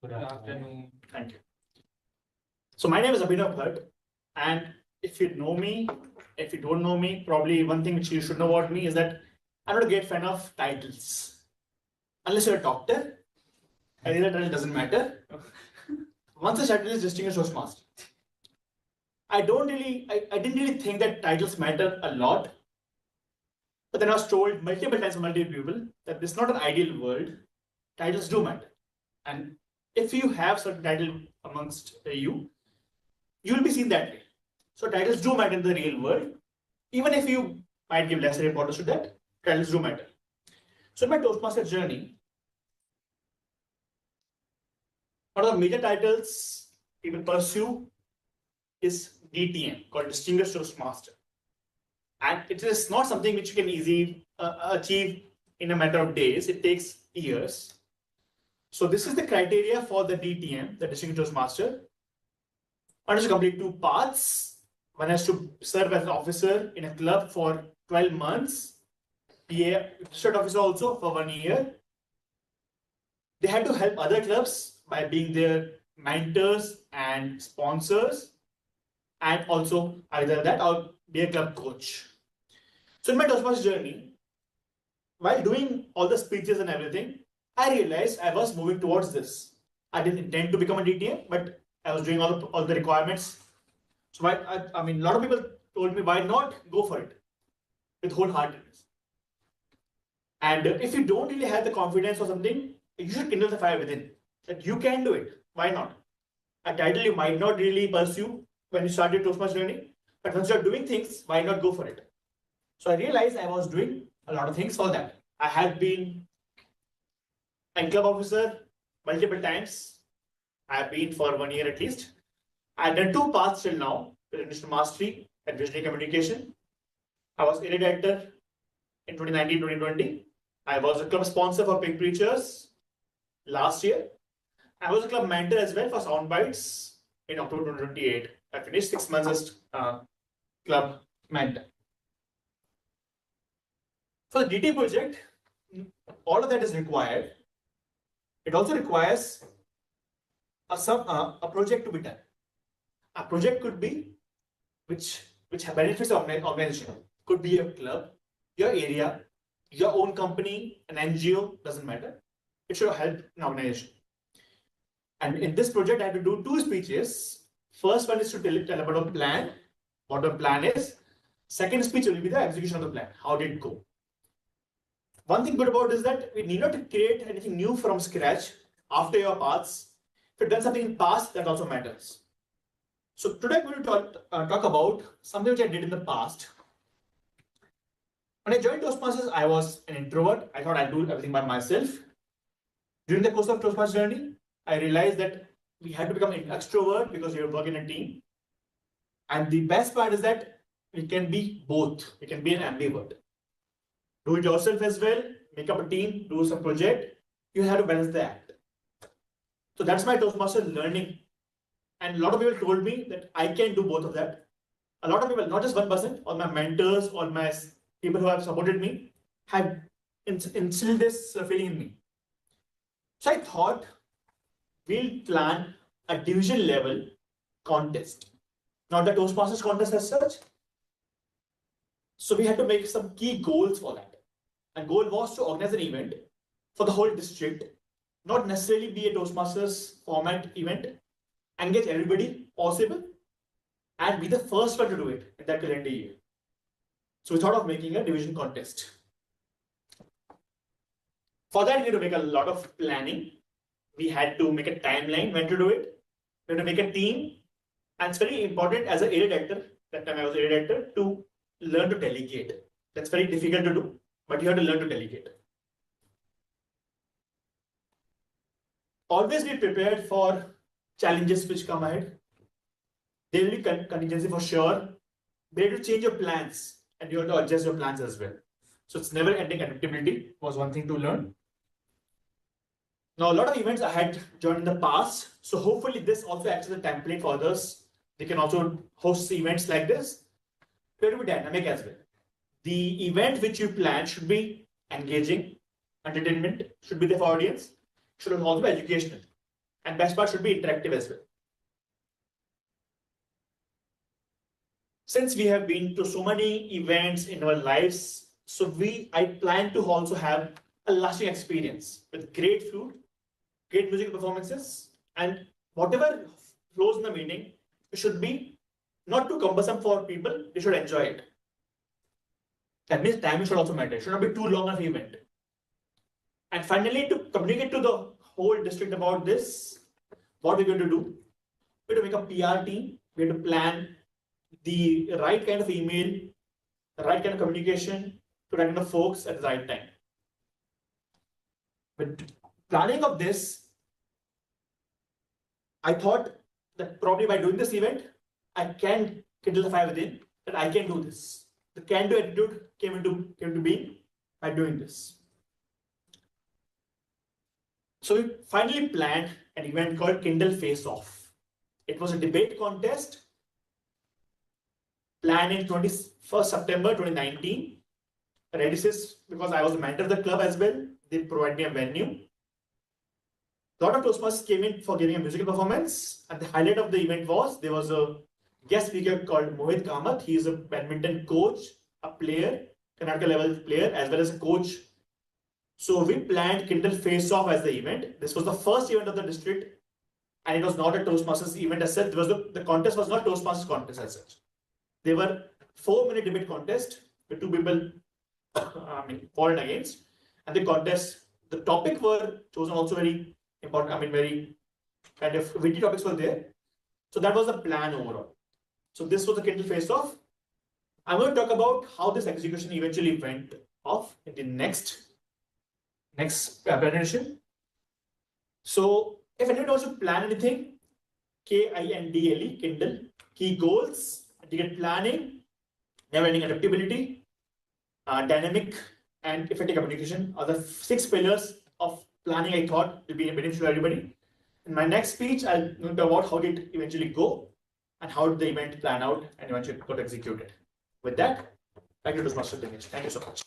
Good afternoon. Thank you. So my name is Abhinav Bhatt, and if you know me, if you don't know me, probably one thing which you should know about me is that I'm not a great fan of titles. Unless you're a doctor, I think that title doesn't matter. Once the title is distinguished Toastmaster. I didn't really think that titles matter a lot. But then I was told multiple times by multiple people that this is not an ideal world. Titles do matter. And if you have certain title amongst you will be seen that way. So titles do matter in the real world. Even if you might give lesser importance to that, titles do matter. So in my Toastmaster journey, one of the major titles people pursue is DTM, called Distinguished Toastmaster. And it is not something which you can easily achieve in a matter of days. It takes years. So this is the criteria for the DTM, the Distinguished Toastmaster. One has to complete 2 paths. One has to serve as an officer in a club for 12 months. Be a registered officer also for 1 year. They had to help other clubs by being their mentors and sponsors, and also either that or be a club coach. So in my Toastmasters journey, while doing all the speeches and everything, I realized I was moving towards this. I didn't intend to become a DTM, but I was doing all the requirements. So I mean, a lot of people told me, why not go for it with wholeheartedness? And if you don't really have the confidence or something, you should kindle the fire within. That you can do it. Why not? A title you might not really pursue when you start your Toastmasters journey, but once you're doing things, why not go for it? So I realized I was doing a lot of things for that. I had been a club officer multiple times. I have been for 1 year at least. I've done 2 paths till now, with International Mastery and Visionary Communication. I was area director in 2019-2020. I was a club sponsor for Pink Preachers last year. I was a club mentor as well for Soundbites in October 2028. I finished 6 months as club mentor. For the DT project, all of that is required. It also requires a project to be done. A project could be which benefits the organization. Could be your club, your area, your own company, an NGO, doesn't matter. It should help an organization. And in this project, I had to do 2 speeches. First one is to tell about a plan, what the plan is. Second speech will be the execution of the plan. How did it go? One thing good about is that we need not to create anything new from scratch after your paths. If you've done something in the past, that also matters. So today I'm going to talk about something which I did in the past. When I joined Toastmasters, I was an introvert. I thought I'd do everything by myself. During the course of Toastmasters journey, I realized that we had to become an extrovert because we work in a team. And the best part is that we can be both. We can be an ambivert. Do it yourself as well, make up a team, do some project. You have to balance the act. So that's my Toastmasters learning. And a lot of people told me that I can do both of that. A lot of people, not just one person, all my mentors, all my people who have supported me, have instilled this feeling in me. So I thought we'll plan a division level contest. Not the Toastmasters contest as such. So we had to make some key goals for that. And goal was to organize an event for the whole district, not necessarily be a Toastmasters format event, engage everybody possible, and be the first one to do it in that calendar year. So we thought of making a division contest. For that, we had to make a lot of planning. We had to make a timeline when to do it. We had to make a team. And it's very important as an area director, that time I was area director, to learn to delegate. That's very difficult to do, but you have to learn to delegate. Always be prepared for challenges which come ahead. There will be contingency for sure. Be able to change your plans, and you have to adjust your plans as well. So it's never ending adaptability was one thing to learn. Now, a lot of events I had joined in the past. So hopefully this also acts as a template for others. They can also host events like this. You have to be dynamic as well. The event which you plan should be engaging, entertainment, should be there for audience, should also be educational. And best part should be interactive as well. Since we have been to so many events in our lives, so I plan to also have a lasting experience with great food, great music performances, and whatever flows in the meeting, it should be not too cumbersome for people, they should enjoy it. That means timing should also matter. It should not be too long of an event. And finally, to communicate to the whole district about this, what we're going to do, we're going to make a PR team, we're going to plan the right kind of email, the right kind of communication to right kind of folks at the right time. But planning of this, I thought that probably by doing this event, I can kindle the fire within that I can do this. The can-do attitude came into being by doing this. So we finally planned an event called Kindle Face Off. It was a debate contest planned in 21st September 2019. This because I was the mentor of the club as well. They provided me a venue. A lot of Toastmasters came in for giving a musical performance, and the highlight of the event was there was a guest speaker called Mohit Kamath. He is a badminton coach, a player, Karnataka level player, as well as a coach. So we planned Kindle Face Off as the event. This was the first event of the district, and it was not a Toastmasters event as such. The contest was not Toastmasters contest as such. There were 4-minute debate contest with 2 people for and against, and the contest, the topic were chosen also very important. Very kind of witty topics were there. So that was the plan overall. So this was the Kindle Face Off. I'm going to talk about how this execution eventually went off in the next presentation. So if anyone wants to plan anything, KINDLE, Kindle, key goals, ticket planning, never-ending adaptability, dynamic and effective communication are the 6 pillars of planning I thought will be beneficial to everybody. In my next speech, I'll talk about how did it eventually go and how did the event plan out and eventually got executed. With that, back to Toastmasters. Thank you so much.